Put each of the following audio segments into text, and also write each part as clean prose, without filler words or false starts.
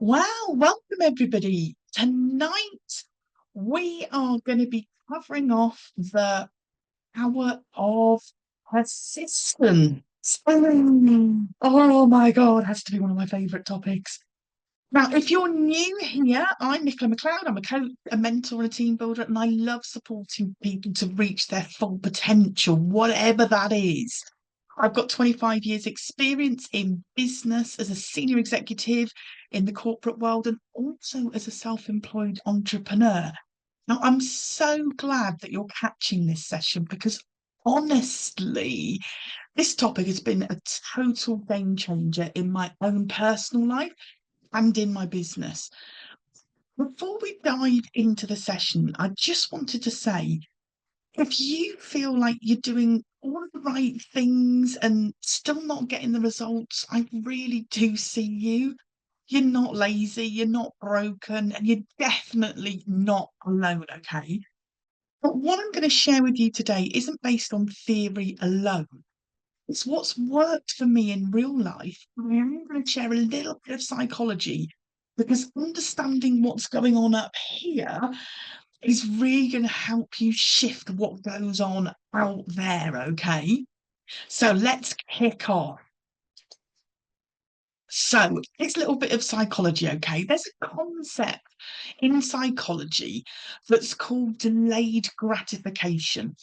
Well, welcome everybody. Tonight we are going to be covering off the power of persistence. Oh my God, has to be one of my favourite topics. Now, if you're new here, I'm Nichola McLeod. I'm a coach, a mentor, and a team builder, and I love supporting people to reach their full potential, whatever that is. I've got 25 years experience in business as a senior executive in the corporate world and also as a self-employed entrepreneur. Now, I'm so glad that you're catching this session because honestly, this topic has been a total game changer in my own personal life and in my business. Before we dive into the session, I just wanted to say if you feel like you're doing all of the right things and still not getting the results, I really do see you. You're not lazy, you're not broken, and you're definitely not alone, okay? But what I'm going to share with you today isn't based on theory alone. It's what's worked for me in real life. I'm going to share a little bit of psychology because understanding what's going on up here is really going to help you shift what goes on out there, okay? So let's kick off. So, it's a little bit of psychology, okay? There's a concept in psychology that's called delayed gratification.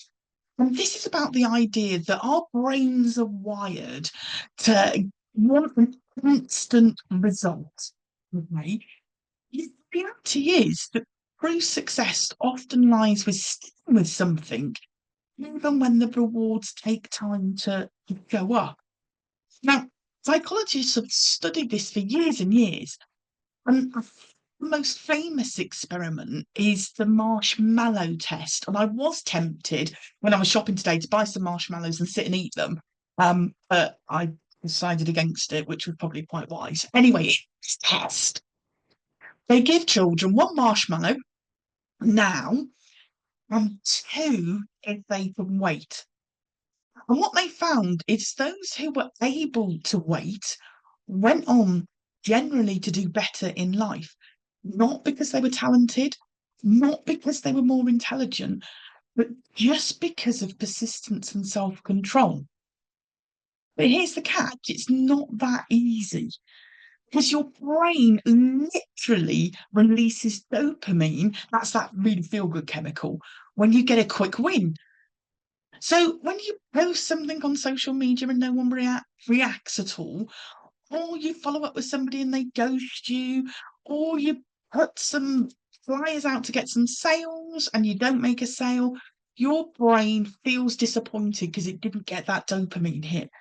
And this is about the idea that our brains are wired to want an instant result. Okay. The reality is that true success often lies with sticking with something, even when the rewards take time to go up. Now, psychologists have studied this for years and years, and the most famous experiment is the marshmallow test. And I was tempted when I was shopping today to buy some marshmallows and sit and eat them. But I decided against it, which was probably quite wise. Anyway, it's a test. They give children one marshmallow now and two if they can wait. And what they found is those who were able to wait went on generally to do better in life, not because they were talented, not because they were more intelligent, but just because of persistence and self control. But here's the catch, it's not that easy because your brain literally releases dopamine. That's that really feel good chemical when you get a quick win. So when you post something on social media and no one reacts at all, or you follow up with somebody and they ghost you, or you put some flyers out to get some sales and you don't make a sale, your brain feels disappointed because it didn't get that dopamine hit.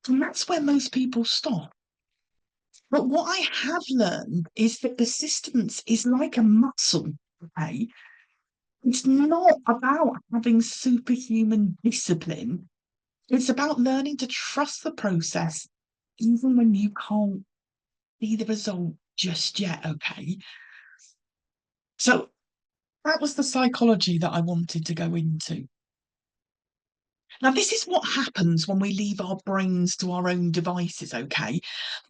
And that's where most people stop. But what I have learned is that persistence is like a muscle, okay? It's not about having superhuman discipline. It's about learning to trust the process, even when you can't see the result just yet, okay? So that was the psychology that I wanted to go into. Now, this is what happens when we leave our brains to our own devices, okay?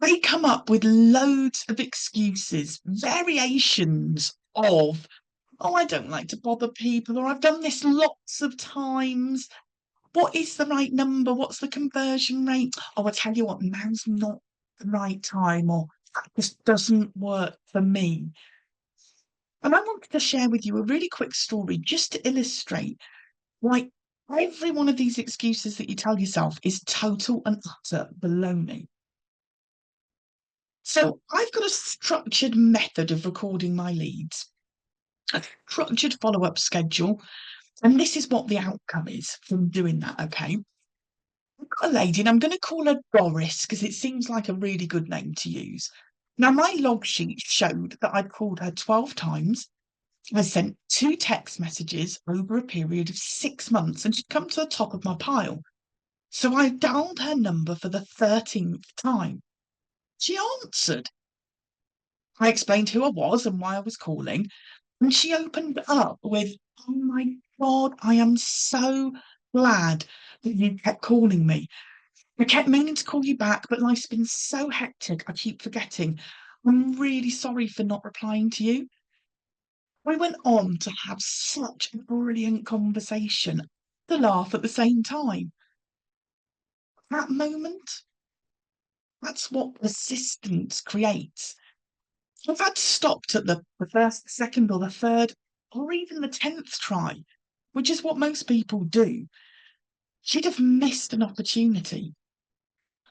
They come up with loads of excuses, variations of, oh, I don't like to bother people, or I've done this lots of times. What is the right number? What's the conversion rate? Oh, I tell you what, now's not the right time, or that just doesn't work for me. And I wanted to share with you a really quick story just to illustrate why every one of these excuses that you tell yourself is total and utter baloney. So I've got a structured method of recording my leads, a structured follow-up schedule, and this is what the outcome is from doing that, okay? I've got a lady, and I'm going to call her Doris because it seems like a really good name to use. Now, my log sheet showed that I'd called her 12 times. I sent two text messages over a period of 6 months, and she'd come to the top of my pile. So I dialed her number for the 13th time. She answered. I explained who I was and why I was calling, and she opened up with, "Oh my God, I am so glad that you kept calling me. I kept meaning to call you back, but life's been so hectic, I keep forgetting. I'm really sorry for not replying to you. We went on to have such a brilliant conversation, to laugh at the same time. That moment, that's what persistence creates. If I'd stopped at the first, second, or the third, or even the 10th try, which is what most people do, she'd have missed an opportunity.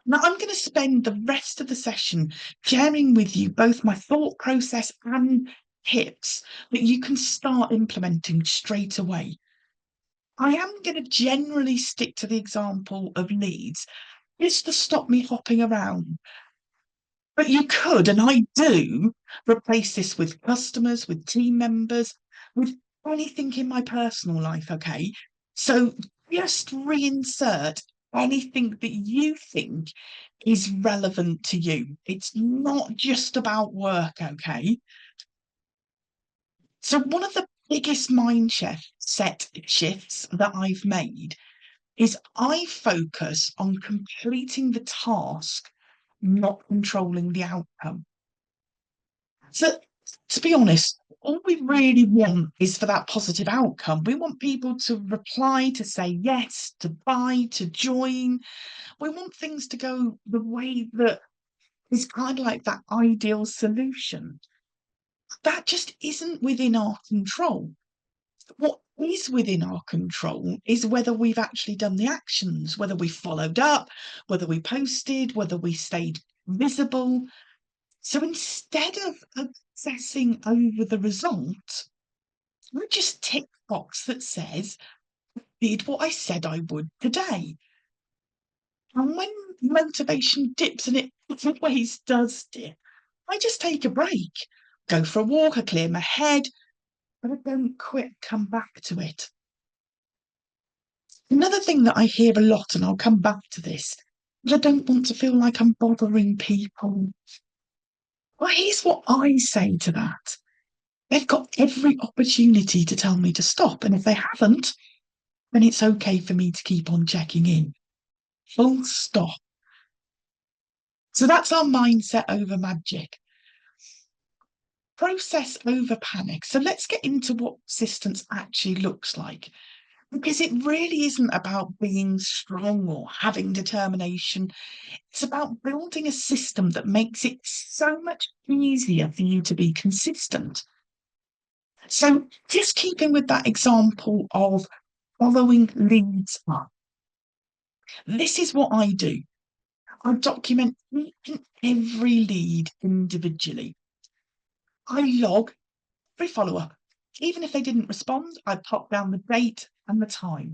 Now, I'm going to spend the rest of the session sharing with you both my thought process and tips that you can start implementing straight away. I am going to generally stick to the example of leads just to stop me hopping around. But you could, and I do, replace this with customers, with team members, with anything in my personal life, okay? So just reinsert anything that you think is relevant to you. It's not just about work, okay? So one of the biggest set shifts that I've made is I focus on completing the task, not controlling the outcome. So, to be honest, all we really want is for that positive outcome. We want people to reply, to say yes, to buy, to join. We want things to go the way that is kind of like that ideal solution. That just isn't within our control. What is within our control is whether we've actually done the actions, whether we followed up, whether we posted, whether we stayed visible. So instead of obsessing over the result, we just tick box that says, did what I said I would today. And when motivation dips, and it always does dip, I just take a break, go for a walk, I clear my head, but I don't quit, come back to it. Another thing that I hear a lot, and I'll come back to this, but I don't want to feel like I'm bothering people. Well, here's what I say to that. They've got every opportunity to tell me to stop, and if they haven't, then it's okay for me to keep on checking in. Full stop. So that's our mindset over magic. Process over panic. So let's get into what persistence actually looks like. Because it really isn't about being strong or having determination. It's about building a system that makes it so much easier for you to be consistent. So just keeping with that example of following leads up. This is what I do. I document each and every lead individually. I log every follow up. Even if they didn't respond, I pop down the date and the time.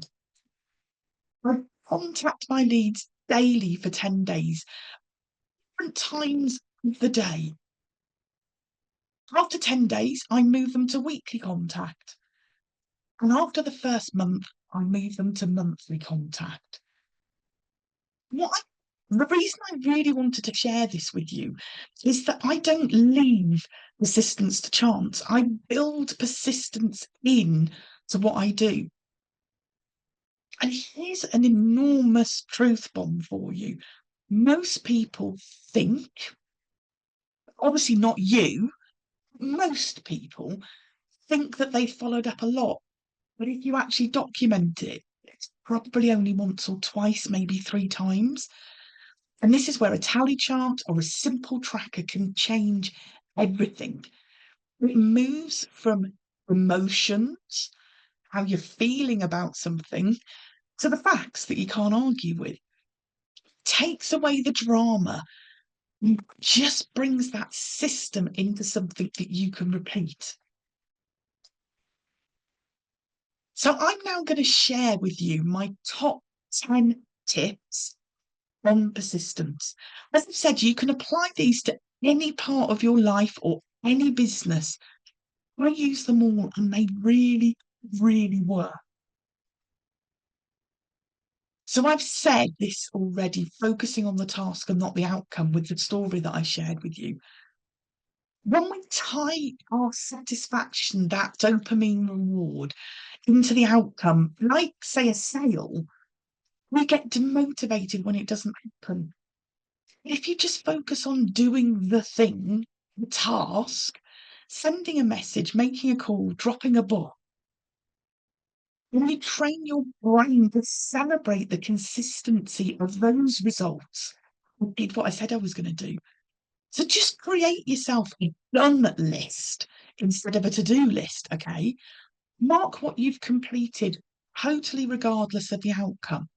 I contact my leads daily for 10 days, different times of the day. After 10 days, I move them to weekly contact. And after the first month, I move them to monthly contact. The reason I really wanted to share this with you is that I don't leave persistence to chance. I build persistence in to what I do. And here's an enormous truth bomb for you. Most people think, obviously not you, most people think that they followed up a lot. But if you actually document it, it's probably only once or twice, maybe 3 times. And this is where a tally chart or a simple tracker can change everything. It moves from emotions, how you're feeling about something, to the facts that you can't argue with. Takes away the drama and just brings that system into something that you can repeat. So I'm now going to share with you my top 10 tips on persistence. As I've said, you can apply these to any part of your life or any business. I use them all and they really, really work. So I've said this already, focusing on the task and not the outcome with the story that I shared with you. When we tie our satisfaction, that dopamine reward, into the outcome, like, say, a sale, we get demotivated when it doesn't happen. If you just focus on doing the thing, a task, sending a message, making a call, dropping a book. When you train your brain to celebrate the consistency of those results, I did what I said I was going to do. So just create yourself a done list instead of a to-do list, okay? Mark what you've completed, totally regardless of the outcome.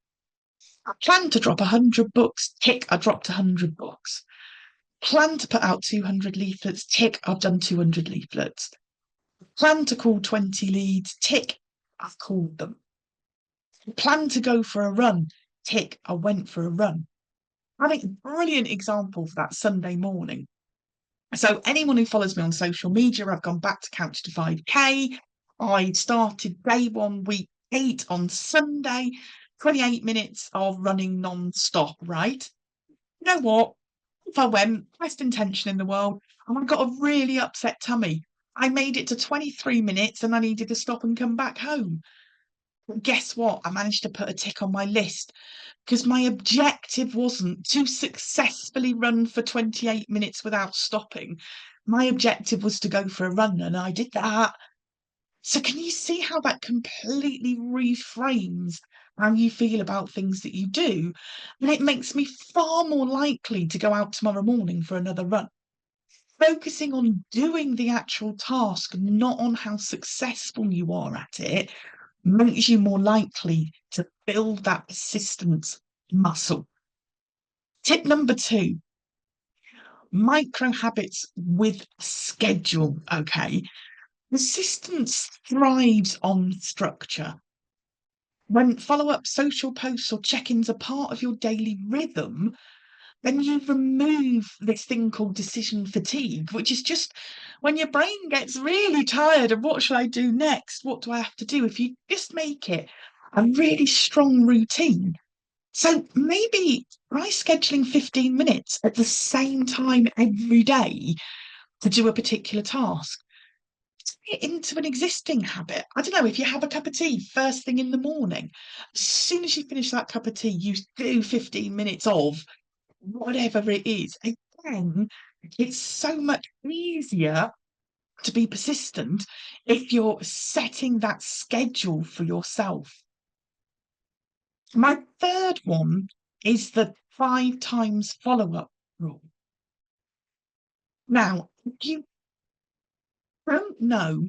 I plan to drop 100 books, tick, I dropped 100 books. Plan to put out 200 leaflets, tick, I've done 200 leaflets. Plan to call 20 leads, tick, I've called them. Plan to go for a run, tick, I went for a run. I think brilliant example for that Sunday morning. So anyone who follows me on social media, I've gone back to Couch to 5K. I started day one, week 8 on Sunday, 28 minutes of running non-stop, right? You know what? If I went, best intention in the world, and I got a really upset tummy. I made it to 23 minutes and I needed to stop and come back home. But guess what? I managed to put a tick on my list because my objective wasn't to successfully run for 28 minutes without stopping. My objective was to go for a run, and I did that. So, can you see how that completely reframes how you feel about things that you do? And it makes me far more likely to go out tomorrow morning for another run. Focusing on doing the actual task, not on how successful you are at it, makes you more likely to build that persistence muscle. Tip number 2, micro habits with schedule. Okay. Persistence thrives on structure. When follow up social posts or check ins are part of your daily rhythm, then you remove this thing called decision fatigue, which is just when your brain gets really tired of what should I do next? What do I have to do? If you just make it a really strong routine. So maybe try scheduling 15 minutes at the same time every day to do a particular task. Turn it into an existing habit. I don't know, if you have a cup of tea first thing in the morning, as soon as you finish that cup of tea, you do 15 minutes of whatever it is. Again, it's so much easier to be persistent if you're setting that schedule for yourself. My third one is the 5 times follow-up rule. Now, if you don't know,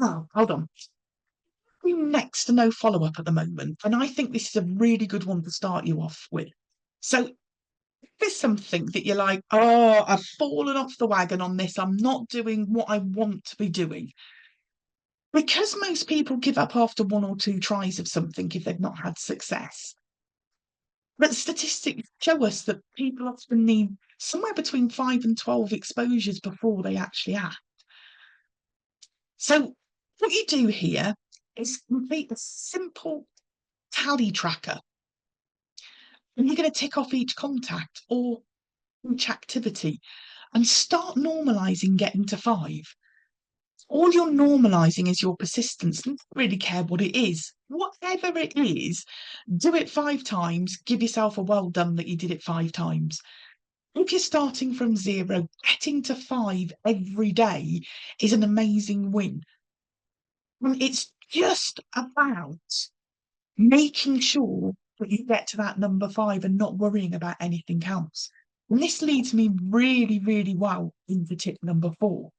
oh, hold on. You next to no follow-up at the moment, and I think this is a really good one to start you off with. So if there's something that you're like, oh, I've fallen off the wagon on this, I'm not doing what I want to be doing. Because most people give up after 1 or 2 tries of something if they've not had success. But statistics show us that people often need somewhere between 5 and 12 exposures before they actually act. So what you do here is complete a simple tally tracker. And you're going to tick off each contact or each activity and start normalizing getting to 5. All you're normalizing is your persistence. You don't really care what it is. Whatever it is, do it 5 times, give yourself a well done that you did it 5 times. If you're starting from 0, getting to 5 every day is an amazing win. And it's just about making sure that you get to that number 5 and not worrying about anything else. And this leads me really, really well into tip number 4.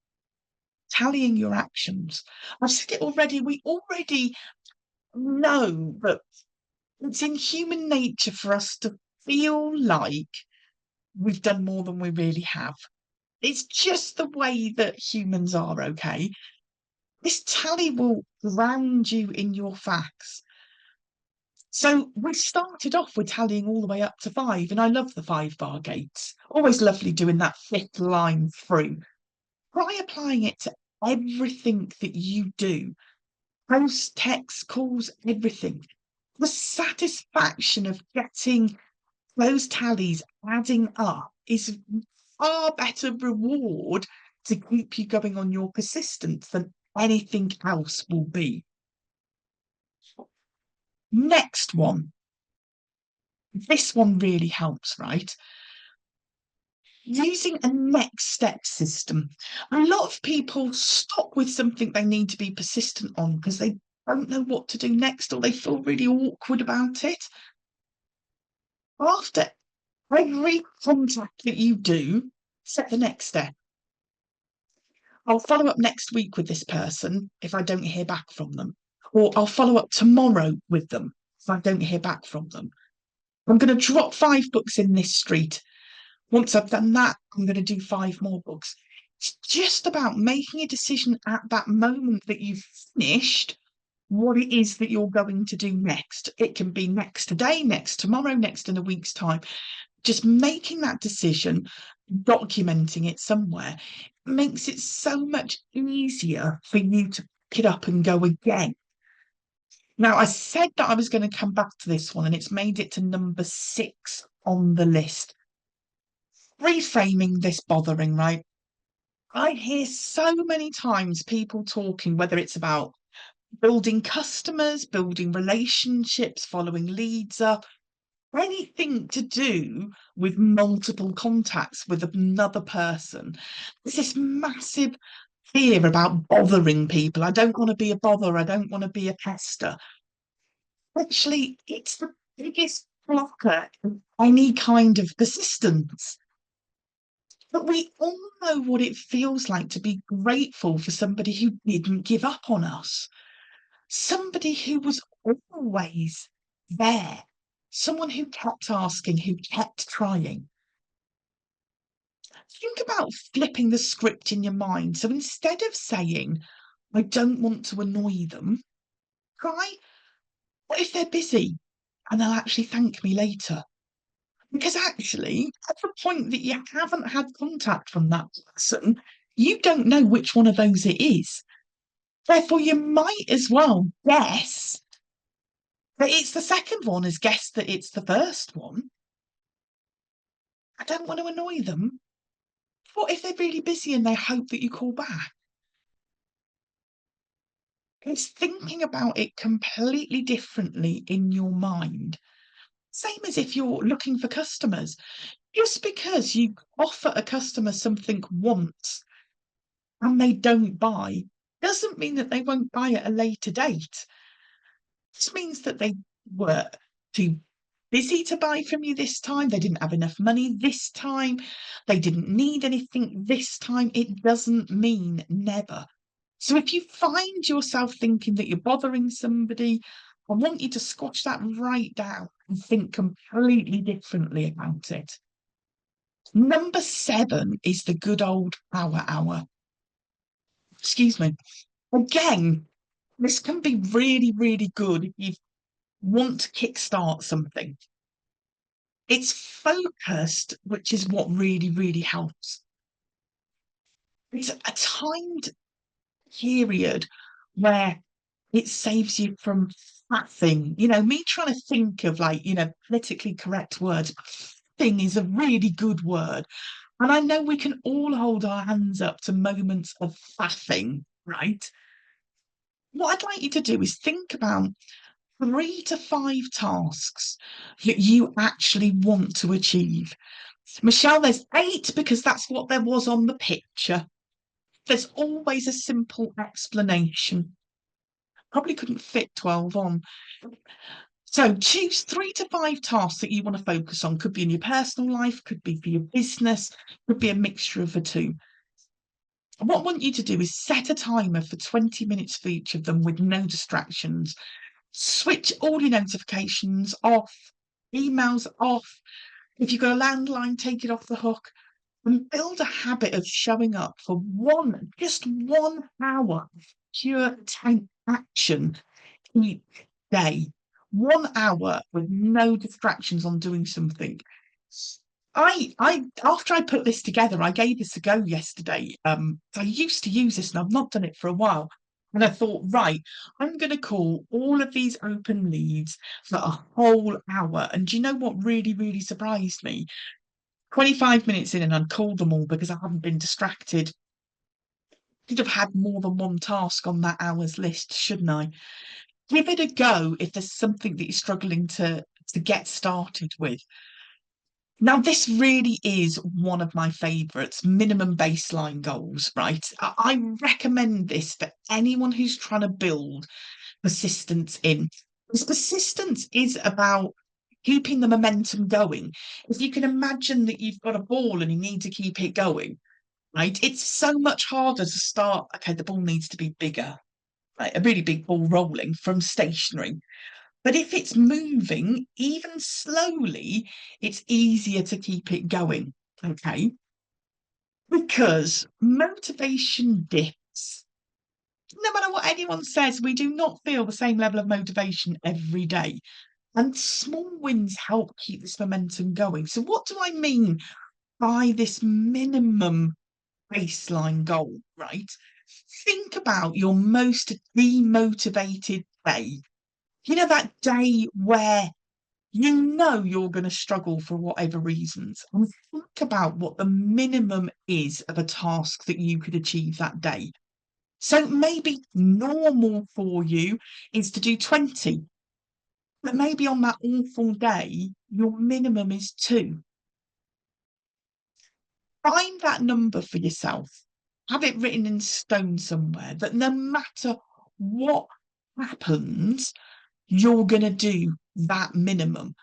Tallying your actions. I've said it already, we already know that it's in human nature for us to feel like we've done more than we really have. It's just the way that humans are, okay? This tally will ground you in your facts. So we started off with tallying all the way up to 5, and I love the 5-bar gates. Always lovely doing that 5th line through. Try applying it to everything that you do. Post, text, calls, everything. The satisfaction of getting those tallies adding up is far better reward to keep you going on your persistence than anything else will be. Next one. This one really helps, right? Using a next step system. A lot of people stop with something they need to be persistent on because they don't know what to do next or they feel really awkward about it. After every contact that you do, set the next step. I'll follow up next week with this person if I don't hear back from them. Or I'll follow up tomorrow with them if I don't hear back from them. I'm going to drop 5 books in this street. Once I've done that, I'm going to do 5 more books. It's just about making a decision at that moment that you've finished what it is that you're going to do next. It can be next today, next tomorrow, next in a week's time. Just making that decision, documenting it somewhere, makes it so much easier for you to pick it up and go again. Now, I said that I was going to come back to this one, and it's made it to number 6 on the list. Reframing this bothering, right? I hear so many times people talking, whether it's about building customers, building relationships, following leads up, anything to do with multiple contacts with another person. There's this massive fear about bothering people. I don't want to be a bother. I don't want to be a pester. Actually, it's the biggest blocker in any kind of persistence. But we all know what it feels like to be grateful for somebody who didn't give up on us, somebody who was always there, someone who kept asking, who kept trying. Think about flipping the script in your mind. So instead of saying, I don't want to annoy them, try, what if they're busy and they'll actually thank me later? Because actually, at the point that you haven't had contact from that person, you don't know which one of those it is. Therefore, you might as well guess that it's the second one as guess that it's the first one. I don't want to annoy them. What if they're really busy and they hope that you call back? It's thinking about it completely differently in your mind. Same as if you're looking for customers. Just because you offer a customer something once and they don't buy doesn't mean that they won't buy at a later date. This means that they were too busy to buy from you this time. They didn't have enough money this time. They didn't need anything this time. It doesn't mean never. So if you find yourself thinking that you're bothering somebody, I want you to squash that right down and think completely differently about it. Number 7 is the good old power hour. Excuse me. Again, this can be really, really good if you want to kickstart something. It's focused, which is what really, really helps. It's a timed period where it saves you from faffing. You know, me trying to think of like, politically correct words. Thing is a really good word. And I know we can all hold our hands up to moments of faffing, right? What I'd like you to do is think about 3 to 5 tasks that you actually want to achieve. Michelle, there's 8 because that's what there was on the picture. There's always a simple explanation. Probably couldn't fit 12 on. So choose 3 to 5 tasks that you want to focus on. Could be in your personal life, could be for your business, could be a mixture of the two. What I want you to do is set a timer for 20 minutes for each of them with no distractions. Switch all your notifications off, emails off. If you've got a landline, take it off the hook and build a habit of showing up for just 1 hour of pure action each day. 1 hour with no distractions on doing something. I after I put this together, I gave this a go yesterday. I used to use this and I've not done it for a while. And I thought, right, I'm going to call all of these open leads for a whole hour. And do you know what really, really surprised me? 25 minutes in and I'd called them all because I hadn't been distracted. Could have had more than one task on that hour's list, shouldn't I? Give it a go if there's something that you're struggling to get started with. Now, this really is one of my favourites, minimum baseline goals, right? I recommend this for anyone who's trying to build persistence in. Because persistence is about keeping the momentum going. If you can imagine that you've got a ball and you need to keep it going, right? It's so much harder to start, okay, the ball needs to be bigger, right? A really big ball rolling from stationary. But if it's moving, even slowly, it's easier to keep it going. Okay. Because motivation dips. No matter what anyone says, we do not feel the same level of motivation every day. And small wins help keep this momentum going. So, what do I mean by this minimum baseline goal, right? Think about your most demotivated day. You know, that day where you know you're going to struggle for whatever reasons. And think about what the minimum is of a task that you could achieve that day. So maybe normal for you is to do 20, but maybe on that awful day, your minimum is 2. Find that number for yourself. Have it written in stone somewhere that no matter what happens, you're going to do that minimum.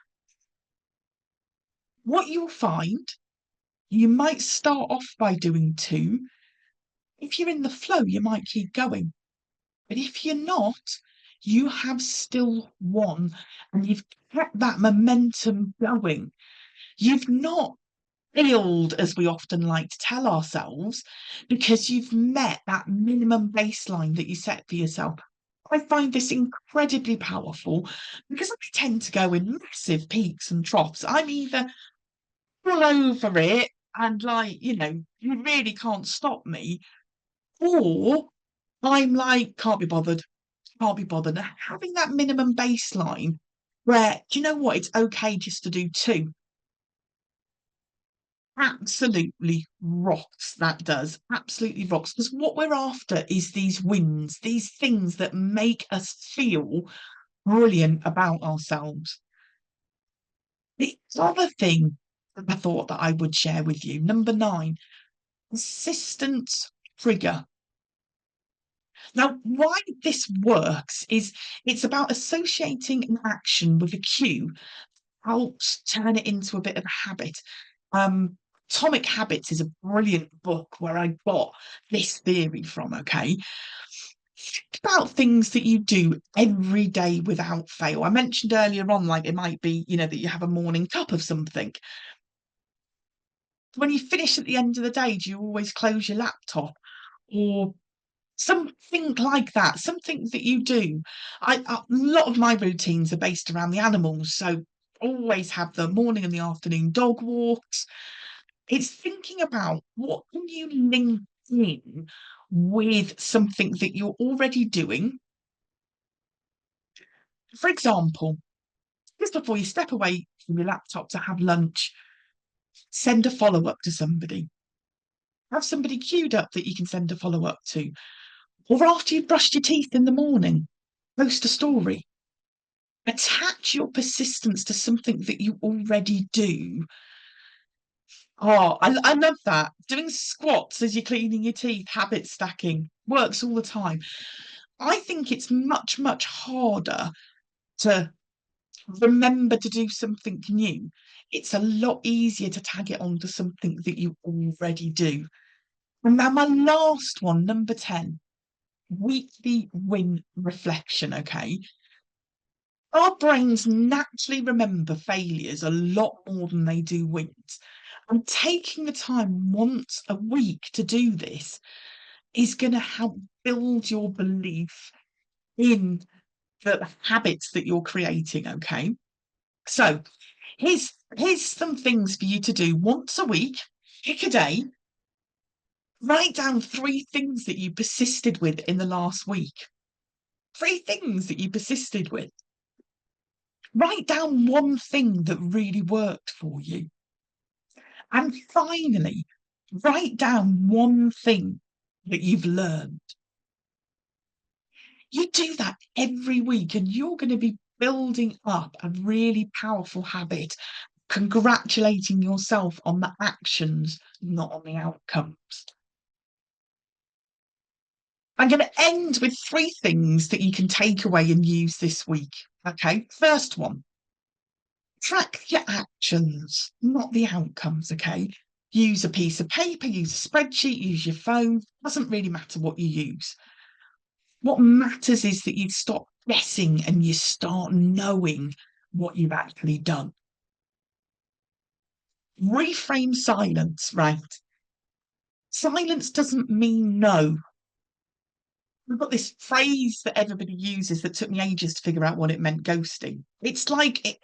What you'll find, you might start off by doing 2. If you're in the flow, you might keep going. But if you're not, you have still won and you've kept that momentum going. You've not failed, as we often like to tell ourselves, because you've met that minimum baseline that you set for yourself. I find this incredibly powerful because I tend to go in massive peaks and troughs. I'm either all over it and, like, you really can't stop me, or I'm like, can't be bothered, can't be bothered. Having that minimum baseline where, do you know what? It's okay just to do 2. Absolutely rocks, that does. Absolutely rocks. Because what we're after is these wins, these things that make us feel brilliant about ourselves. The other thing that I thought that I would share with you, number 9, persistence trigger. Now, why this works is it's about associating an action with a cue, helps turn it into a bit of a habit. Um, Atomic Habits is a brilliant book where I got this theory from, okay? Think about things that you do every day without fail. I mentioned earlier on, like it might be, that you have a morning cup of something. When you finish at the end of the day, do you always close your laptop? Or something like that, something that you do. A lot of my routines are based around the animals, so always have the morning and the afternoon dog walks. It's thinking about what can you link in with something that you're already doing. For example, just before you step away from your laptop to have lunch, send a follow-up to somebody. Have somebody queued up that you can send a follow-up to. Or after you've brushed your teeth in the morning, post a story. Attach your persistence to something that you already do. Oh, I love that. Doing squats as you're cleaning your teeth, habit stacking, works all the time. I think it's much, much harder to remember to do something new. It's a lot easier to tag it onto something that you already do. And now my last one, number 10, weekly win reflection, okay? Our brains naturally remember failures a lot more than they do wins. And taking the time once a week to do this is going to help build your belief in the habits that you're creating, okay? So here's some things for you to do once a week. Pick a day, write down 3 things that you persisted with in the last week. 3 things that you persisted with. Write down 1 thing that really worked for you. And finally, write down 1 thing that you've learned. You do that every week, and you're going to be building up a really powerful habit. congratulating yourself on the actions, not on the outcomes. I'm going to end with three things that you can take away and use this week. Okay. First one, track your actions, not the outcomes. Okay. Use a piece of paper, use a spreadsheet, use your phone. Doesn't really matter what you use. What matters is that you stop guessing and you start knowing what you've actually done. Reframe silence, right? Silence doesn't mean no. We've got this phrase that everybody uses that took me ages to figure out what it meant, ghosting. It's like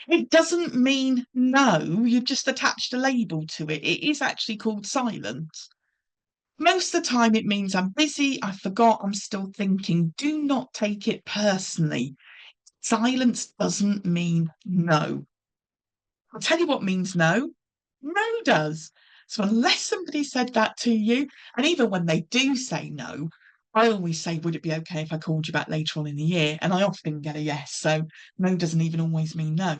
it doesn't mean no, you've just attached a label to it. It is actually called silence. Most of the time, it means I'm busy, I forgot, I'm still thinking. Do not take it personally. Silence doesn't mean no. I'll tell you what means no. No does. So unless somebody said that to you, and even when they do say no, I always say, would it be okay if I called you back later on in the year? And I often get a yes. So no doesn't even always mean no.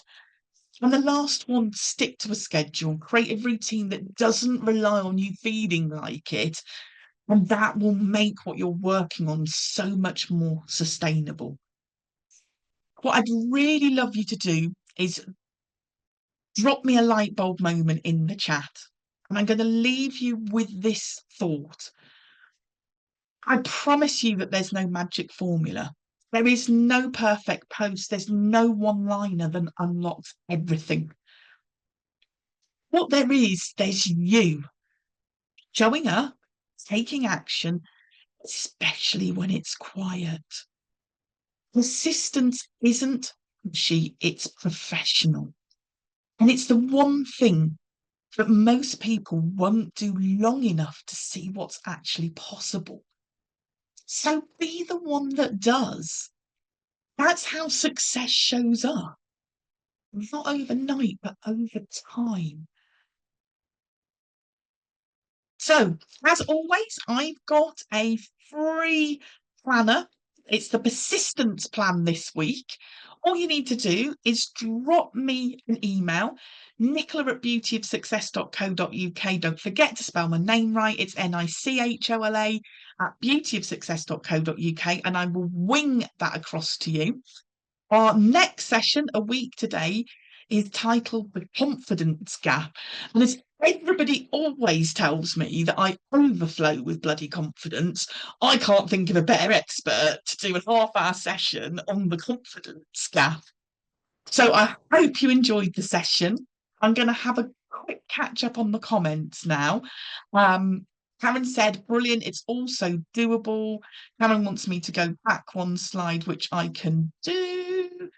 And the last one, stick to a schedule, create a routine that doesn't rely on you feeling like it. And that will make what you're working on so much more sustainable. What I'd really love you to do is drop me a light bulb moment in the chat. And I'm going to leave you with this thought. I promise you that there's no magic formula. There is no perfect post. There's no one-liner that unlocks everything. What there is, there's you showing up, taking action, especially when it's quiet. Persistence isn't pushy, it's professional. And it's the one thing that most people won't do long enough to see what's actually possible. So be the one that does. That's how success shows up. Not overnight, but over time. So, as always, I've got a free planner. It's the persistence plan this week. All you need to do is drop me an email, nichola@beautyofsuccess.co.uk. Don't forget to spell my name right. It's Nichola at beautyofsuccess.co.uk, and I will wing that across to you. Our next session, a week today, is titled The Confidence Gap. And as everybody always tells me that I overflow with bloody confidence, I can't think of a better expert to do a half-hour session on the confidence gap. So I hope you enjoyed the session. I'm going to have a quick catch up on the comments now. Karen said, brilliant, it's also doable. Karen wants me to go back one slide, which I can do.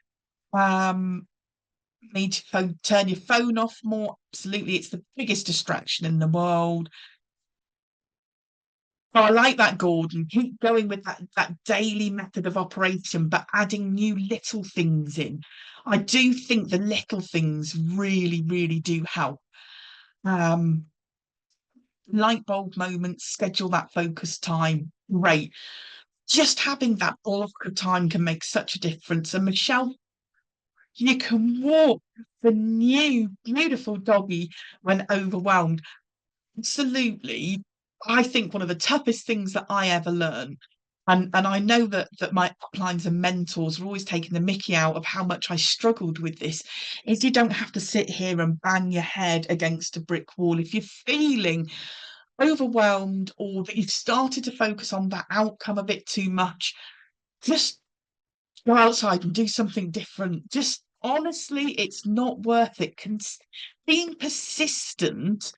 Need to turn your phone off more. Absolutely, it's the biggest distraction in the world. Oh, I like that, Gordon. Keep going with that daily method of operation, but adding new little things in. I do think the little things really, really do help. Light bulb moments, schedule that focus time. Great. Just having that block of time can make such a difference. And Michelle, you can walk the new beautiful doggy when overwhelmed. Absolutely. I think one of the toughest things that I ever learned, and I know that my uplines and mentors are always taking the mickey out of how much I struggled with this, is you don't have to sit here and bang your head against a brick wall. If you're feeling overwhelmed or that you've started to focus on that outcome a bit too much, just go outside and do something different. Just honestly, it's not worth it. Being persistent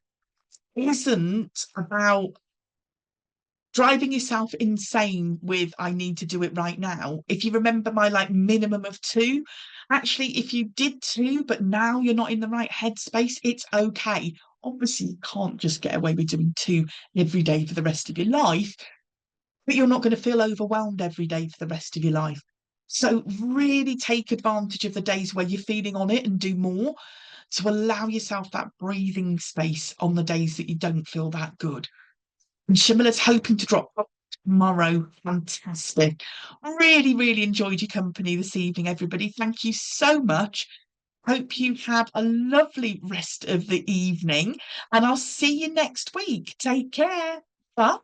isn't about driving yourself insane with I need to do it right now. If you remember my minimum of two, actually, if you did two, but now you're not in the right headspace, it's okay. Obviously, you can't just get away with doing two every day for the rest of your life, but you're not going to feel overwhelmed every day for the rest of your life. So really take advantage of the days where you're feeling on it and do more to allow yourself that breathing space on the days that you don't feel that good. And Shamila's hoping to drop tomorrow. Fantastic. Really, really enjoyed your company this evening, everybody. Thank you so much. Hope you have a lovely rest of the evening, and I'll see you next week. Take care. Bye.